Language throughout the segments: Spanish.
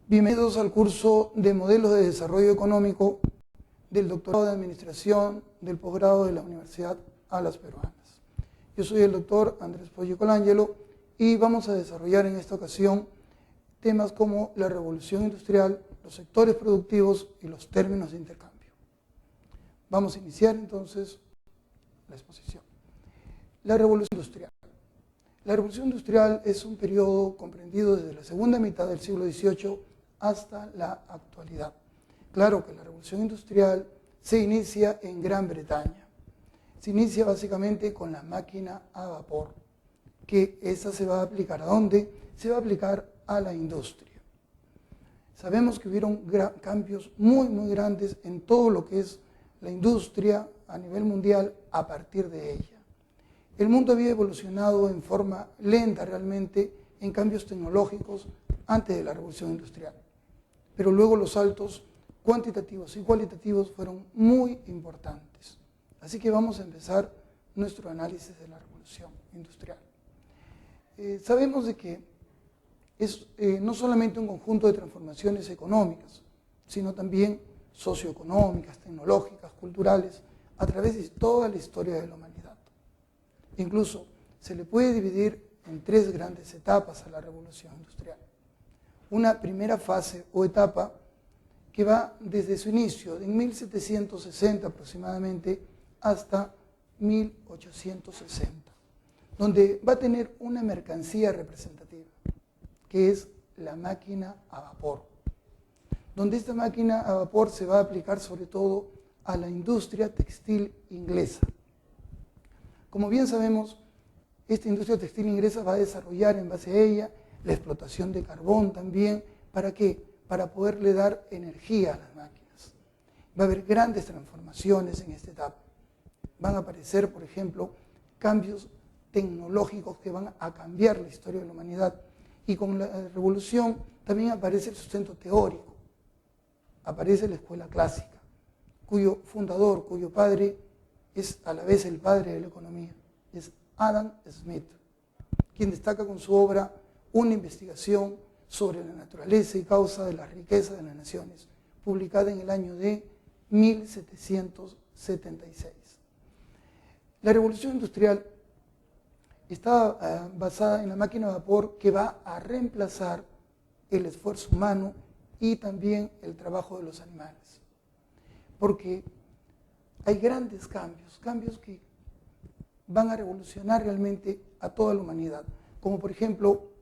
Bienvenidos al curso de Modelos de Desarrollo Económico del Doctorado de Administración del Posgrado de la Universidad Alas Peruanas. Yo soy el doctor Andrés Poggio Colangelo y vamos a desarrollar en esta ocasión temas como la revolución industrial, los sectores productivos y los términos de intercambio. Vamos a iniciar entonces la exposición. La revolución industrial. La revolución industrial es un periodo comprendido desde la segunda mitad del siglo XVIII hasta la actualidad. Claro que la revolución industrial se inicia en Gran Bretaña. Se inicia básicamente con la máquina a vapor, que esa se va a aplicar ¿a dónde? Se va a aplicar a la industria. Sabemos que hubieron cambios muy grandes en todo lo que es la industria a nivel mundial a partir de ella. El mundo había evolucionado en forma lenta realmente en cambios tecnológicos antes de la revolución industrial. Pero luego los saltos cuantitativos y cualitativos fueron muy importantes. Así que vamos a empezar nuestro análisis de la revolución industrial. Sabemos de que es no solamente un conjunto de transformaciones económicas, sino también socioeconómicas, tecnológicas, culturales, a través de toda la historia de la humanidad. Incluso se le puede dividir en tres grandes etapas a la revolución industrial. Una primera fase o etapa que va desde su inicio, en 1760 aproximadamente, hasta 1860, donde va a tener una mercancía representativa, que es la máquina a vapor, donde esta máquina a vapor se va a aplicar sobre todo a la industria textil inglesa. Como bien sabemos, esta industria textil inglesa va a desarrollar en base a ella la explotación de carbón también. ¿Para qué? Para poderle dar energía a las máquinas. Va a haber grandes transformaciones en esta etapa. Van a aparecer, por ejemplo, cambios tecnológicos que van a cambiar la historia de la humanidad. Y con la revolución también aparece el sustento teórico. Aparece la escuela clásica, cuyo fundador, cuyo padre es a la vez el padre de la economía. Es Adam Smith, quien destaca con su obra una investigación sobre la naturaleza y causa de la riqueza de las naciones, publicada en el año de 1776. La revolución industrial está basada en la máquina a vapor que va a reemplazar el esfuerzo humano y también el trabajo de los animales. Porque hay grandes cambios que van a revolucionar realmente a toda la humanidad, como por ejemplo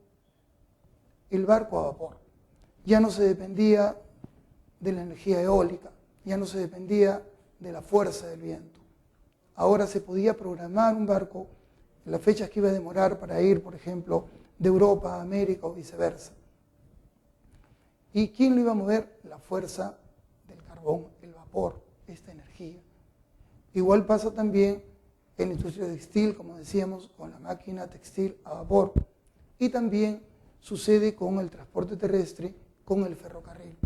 el barco a vapor. Ya no se dependía de la energía eólica, ya no se dependía de la fuerza del viento. Ahora se podía programar un barco en las fechas que iba a demorar para ir, por ejemplo, de Europa a América o viceversa. ¿Y quién lo iba a mover? La fuerza del carbón, el vapor, esta energía. Igual pasa también en la industria textil, como decíamos, con la máquina textil a vapor. Y también sucede con el transporte terrestre, con el ferrocarril,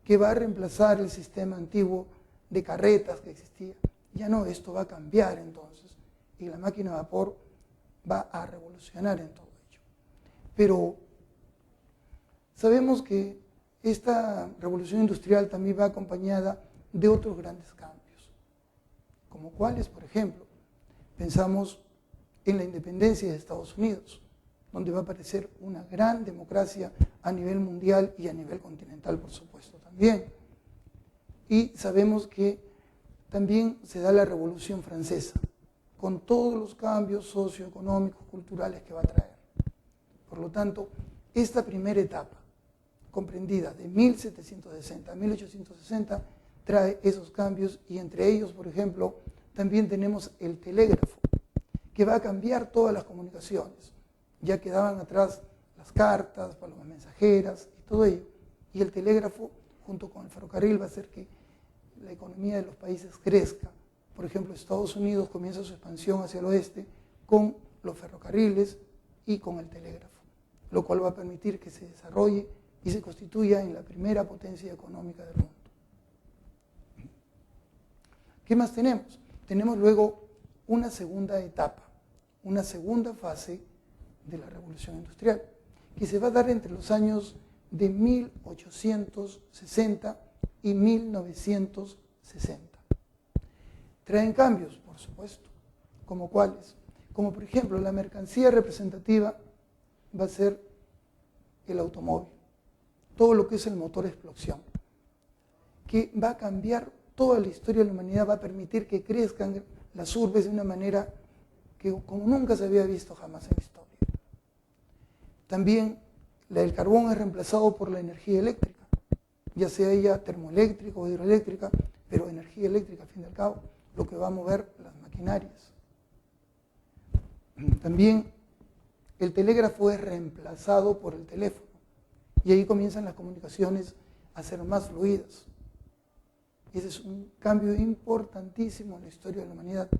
que va a reemplazar el sistema antiguo de carretas que existía. Ya no, esto va a cambiar entonces, y la máquina a vapor va a revolucionar en todo ello. Pero sabemos que esta revolución industrial también va acompañada de otros grandes cambios, como cuáles, por ejemplo, pensamos en la independencia de Estados Unidos, donde va a aparecer una gran democracia a nivel mundial y a nivel continental, por supuesto, también. Y sabemos que también se da la Revolución Francesa, con todos los cambios socioeconómicos, culturales que va a traer. Por lo tanto, esta primera etapa, comprendida de 1760 a 1860, trae esos cambios y entre ellos, por ejemplo, también tenemos el telégrafo, que va a cambiar todas las comunicaciones. Ya quedaban atrás las cartas, palomas mensajeras y todo ello. Y el telégrafo, junto con el ferrocarril, va a hacer que la economía de los países crezca. Por ejemplo, Estados Unidos comienza su expansión hacia el oeste con los ferrocarriles y con el telégrafo, lo cual va a permitir que se desarrolle y se constituya en la primera potencia económica del mundo. ¿Qué más tenemos? Tenemos luego una segunda etapa, una segunda fase de la revolución industrial, que se va a dar entre los años de 1860 y 1960. Traen cambios, por supuesto, como cuáles. Como por ejemplo, la mercancía representativa va a ser el automóvil, todo lo que es el motor de explosión, que va a cambiar toda la historia de la humanidad, va a permitir que crezcan las urbes de una manera que como nunca se había visto jamás en la historia. También el carbón es reemplazado por la energía eléctrica, ya sea ella termoeléctrica o hidroeléctrica, pero energía eléctrica al fin y al cabo, lo que va a mover las maquinarias. También el telégrafo es reemplazado por el teléfono y ahí comienzan las comunicaciones a ser más fluidas. Ese es un cambio importantísimo en la historia de la humanidad.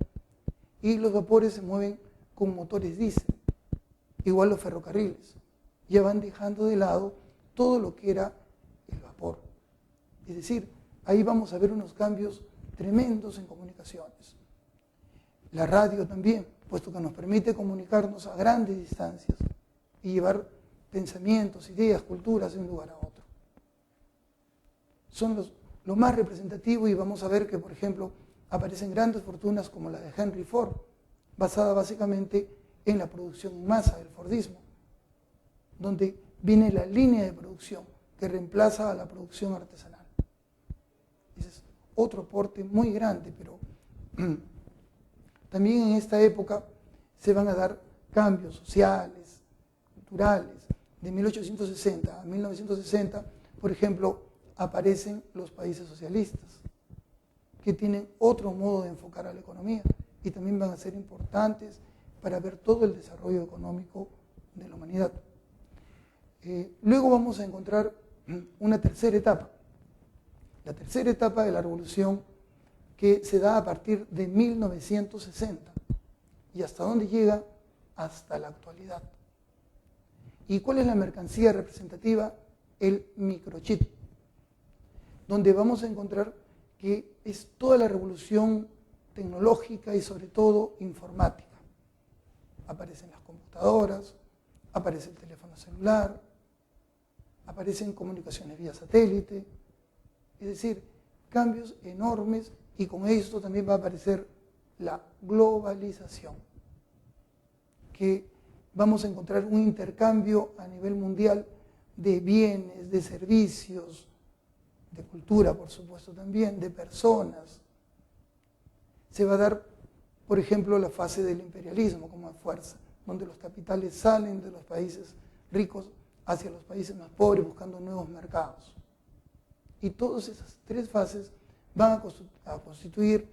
Y los vapores se mueven con motores diésel, igual los ferrocarriles. Ya van dejando de lado todo lo que era el vapor. Es decir, ahí vamos a ver unos cambios tremendos en comunicaciones. La radio también, puesto que nos permite comunicarnos a grandes distancias y llevar pensamientos, ideas, culturas de un lugar a otro. Son lo más representativo y vamos a ver que, por ejemplo, aparecen grandes fortunas como la de Henry Ford, basada básicamente en la producción en masa, el Fordismo, donde viene la línea de producción que reemplaza a la producción artesanal. Ese es otro aporte muy grande, pero también en esta época se van a dar cambios sociales, culturales. De 1860 a 1960, por ejemplo, aparecen los países socialistas, que tienen otro modo de enfocar a la economía y también van a ser importantes para ver todo el desarrollo económico de la humanidad. Luego vamos a encontrar una tercera etapa, la tercera etapa de la revolución que se da a partir de 1960 y hasta dónde llega hasta la actualidad. ¿Y cuál es la mercancía representativa? El microchip, donde vamos a encontrar que es toda la revolución tecnológica y sobre todo informática. Aparecen las computadoras, aparece el teléfono celular, aparecen comunicaciones vía satélite, es decir, cambios enormes y con esto también va a aparecer la globalización, que vamos a encontrar un intercambio a nivel mundial de bienes, de servicios, de cultura, por supuesto también, de personas. Se va a dar, por ejemplo, la fase del imperialismo como fuerza, donde los capitales salen de los países ricos hacia los países más pobres buscando nuevos mercados. Y todas esas tres fases van a constituir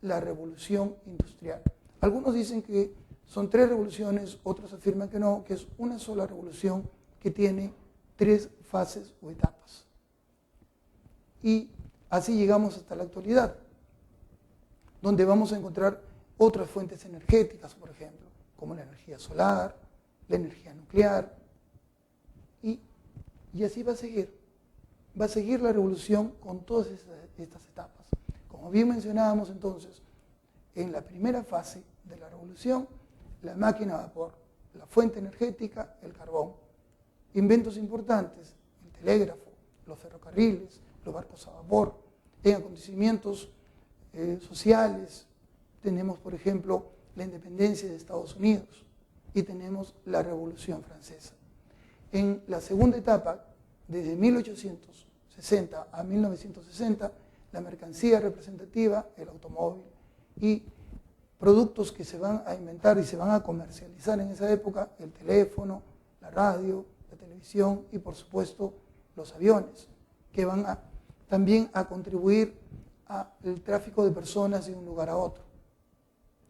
la revolución industrial. Algunos dicen que son tres revoluciones, otros afirman que no, que es una sola revolución que tiene tres fases o etapas. Y así llegamos hasta la actualidad, donde vamos a encontrar otras fuentes energéticas, por ejemplo, como la energía solar, la energía nuclear, y así va a seguir. Va a seguir la revolución con todas estas etapas. Como bien mencionábamos entonces, en la primera fase de la revolución, la máquina a vapor, la fuente energética, el carbón. Inventos importantes, el telégrafo, los ferrocarriles, los barcos a vapor. En acontecimientos sociales tenemos, por ejemplo, la independencia de Estados Unidos y tenemos la Revolución Francesa. En la segunda etapa, desde 1860 a 1960, la mercancía representativa, el automóvil y productos que se van a inventar y se van a comercializar en esa época, el teléfono, la radio, la televisión y por supuesto los aviones, que van también a contribuir al tráfico de personas de un lugar a otro.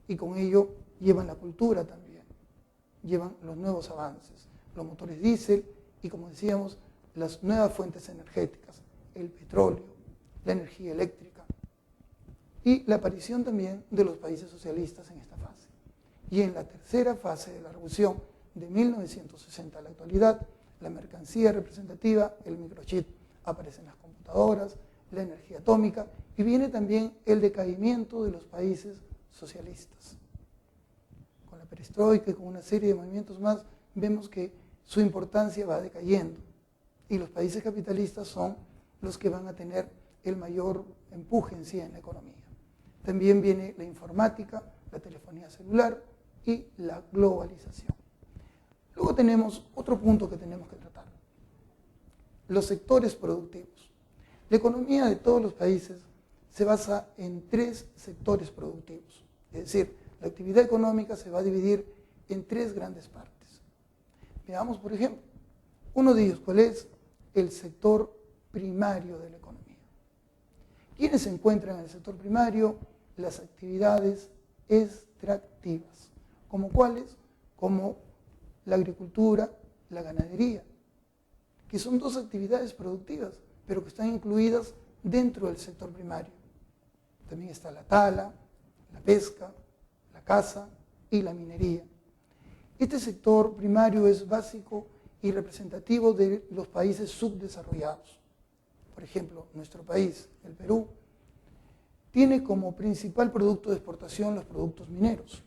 Y con ello llevan la cultura también, llevan los nuevos avances, los motores diésel y, como decíamos, las nuevas fuentes energéticas, el petróleo, la energía eléctrica y la aparición también de los países socialistas en esta fase. Y en la tercera fase de la revolución, de 1960 a la actualidad, la mercancía representativa, el microchip, aparecen las computadoras, la energía atómica y viene también el decaimiento de los países socialistas. Con la perestroika y con una serie de movimientos más, vemos que su importancia va decayendo. y los países capitalistas son los que van a tener el mayor empuje en sí en la economía. También viene la informática, la telefonía celular y la globalización. Luego tenemos otro punto que tenemos que tratar: los sectores productivos. La economía de todos los países se basa en 3 sectores productivos. Es decir, la actividad económica se va a dividir en 3 grandes partes. Veamos, por ejemplo, uno de ellos, ¿cuál es? El sector primario de la economía. ¿Quiénes se encuentran en el sector primario? Las actividades extractivas. ¿Como cuáles? Como la agricultura, la ganadería, que son 2 actividades productivas, pero que están incluidas dentro del sector primario. También está la tala, la pesca, la caza y la minería. Este sector primario es básico y representativo de los países subdesarrollados. Por ejemplo, nuestro país, el Perú, tiene como principal producto de exportación los productos mineros.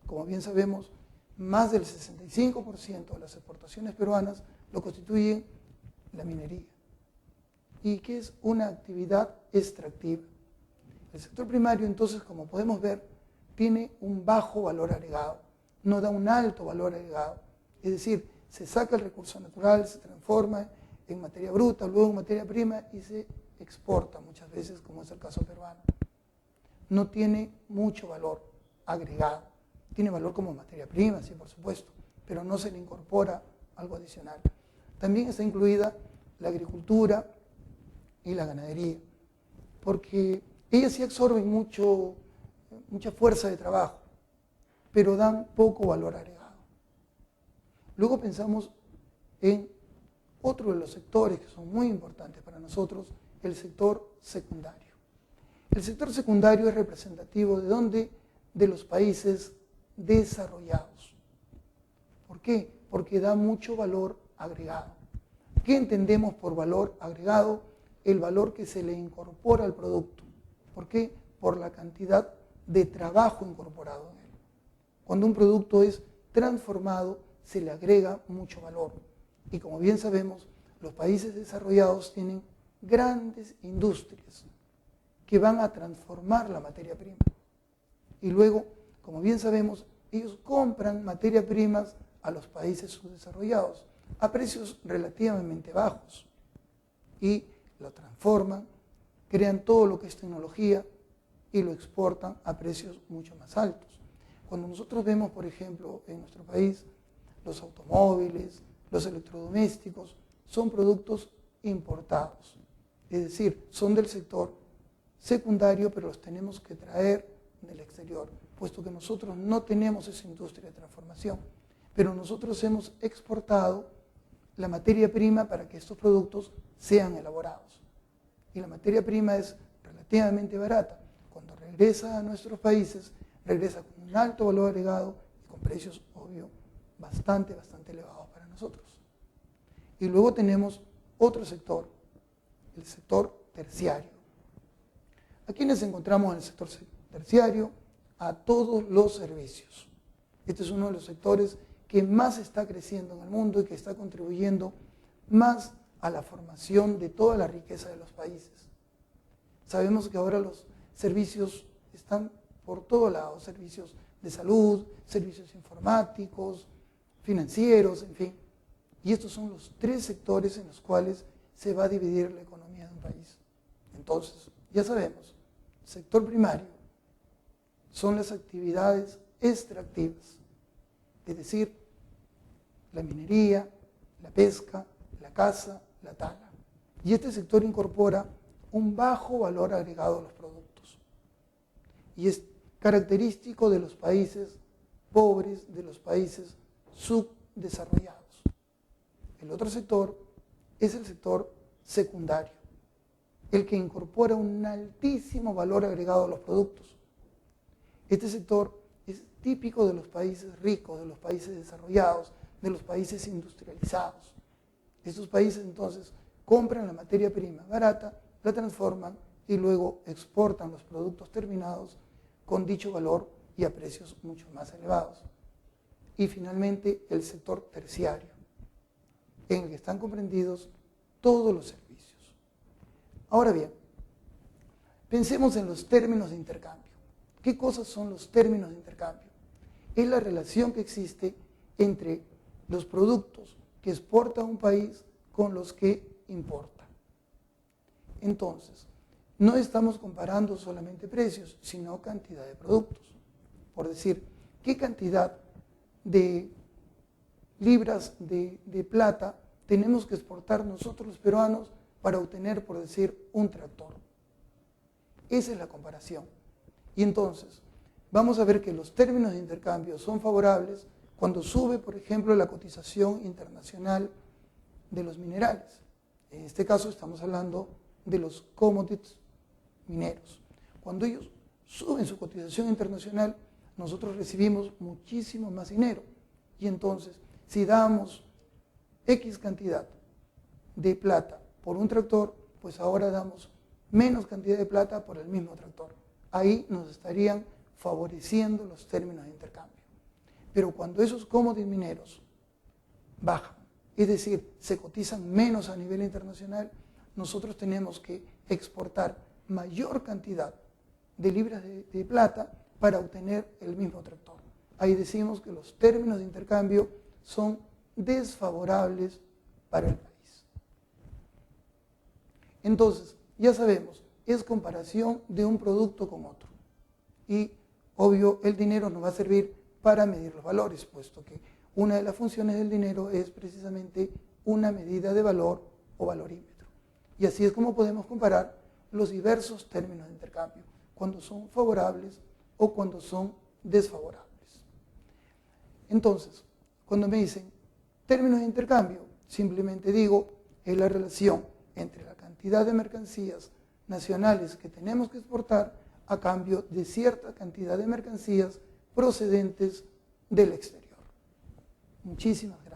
Como bien sabemos, más del 65% de las exportaciones peruanas lo constituye la minería, y que es una actividad extractiva. El sector primario, entonces, como podemos ver, tiene un bajo valor agregado, no da un alto valor agregado. Es decir, se saca el recurso natural, se transforma en materia bruta, luego en materia prima y se exporta muchas veces, como es el caso peruano. No tiene mucho valor agregado. Tiene valor como materia prima, sí, por supuesto, pero no se le incorpora algo adicional. También está incluida la agricultura y la ganadería, porque ellas sí absorben mucha fuerza de trabajo, pero dan poco valor agregado. Luego pensamos en otro de los sectores que son muy importantes para nosotros, el sector secundario. El sector secundario es representativo ¿de dónde? De los países desarrollados. ¿Por qué? Porque da mucho valor agregado. ¿Qué entendemos por valor agregado? El valor que se le incorpora al producto. ¿Por qué? Por la cantidad de trabajo incorporado en él. Cuando un producto es transformado, se le agrega mucho valor. Y como bien sabemos, los países desarrollados tienen grandes industrias que van a transformar la materia prima. Y luego, como bien sabemos, ellos compran materia primas a los países subdesarrollados a precios relativamente bajos y lo transforman, crean todo lo que es tecnología y lo exportan a precios mucho más altos. Cuando nosotros vemos, por ejemplo, en nuestro país, los automóviles, los electrodomésticos, son productos importados. Es decir, son del sector secundario, pero los tenemos que traer del exterior, puesto que nosotros no tenemos esa industria de transformación. Pero nosotros hemos exportado la materia prima para que estos productos sean elaborados. Y la materia prima es relativamente barata. Cuando regresa a nuestros países, regresa con un alto valor agregado y con precios, obvio, bastante elevados para nosotros. Y luego tenemos otro sector, el sector terciario. ¿A quiénes encontramos en el sector terciario? A todos los servicios. Este es uno de los sectores que más está creciendo en el mundo y que está contribuyendo más a la formación de toda la riqueza de los países. Sabemos que ahora los servicios están por todos lados, servicios de salud, servicios informáticos, financieros, en fin. Y estos son los 3 sectores en los cuales se va a dividir la economía de un país. Entonces, ya sabemos, sector primario son las actividades extractivas, es decir, la minería, la pesca, la caza, la tala. Y este sector incorpora un bajo valor agregado a los productos. Y es característico de los países pobres, de los países subdesarrollados. El otro sector es el sector secundario, el que incorpora un altísimo valor agregado a los productos. Este sector es típico de los países ricos, de los países desarrollados, de los países industrializados. Estos países entonces compran la materia prima barata, la transforman y luego exportan los productos terminados con dicho valor y a precios mucho más elevados. Y finalmente el sector terciario. en el que están comprendidos todos los servicios. Ahora bien, pensemos en los términos de intercambio. ¿Qué cosas son los términos de intercambio? Es la relación que existe entre los productos que exporta un país con los que importa. Entonces, no estamos comparando solamente precios, sino cantidad de productos. Por decir, ¿qué cantidad de libras de plata tenemos que exportar nosotros los peruanos para obtener, por decir, un tractor? Esa es la comparación. Y entonces, vamos a ver que los términos de intercambio son favorables cuando sube, por ejemplo, la cotización internacional de los minerales. En este caso estamos hablando de los commodities mineros. Cuando ellos suben su cotización internacional, nosotros recibimos muchísimo más dinero. Y entonces, si damos X cantidad de plata por un tractor, pues ahora damos menos cantidad de plata por el mismo tractor. Ahí nos estarían favoreciendo los términos de intercambio. Pero cuando esos commodities mineros bajan, es decir, se cotizan menos a nivel internacional, nosotros tenemos que exportar mayor cantidad de libras de plata para obtener el mismo tractor. Ahí decimos que los términos de intercambio son desfavorables para el país. Entonces, ya sabemos, es comparación de un producto con otro. Y, obvio, el dinero nos va a servir para medir los valores, puesto que una de las funciones del dinero es precisamente una medida de valor o valorímetro. Y así es como podemos comparar los diversos términos de intercambio, cuando son favorables o cuando son desfavorables. Entonces, cuando me dicen términos de intercambio, simplemente digo, es la relación entre la cantidad de mercancías nacionales que tenemos que exportar a cambio de cierta cantidad de mercancías procedentes del exterior. Muchísimas gracias.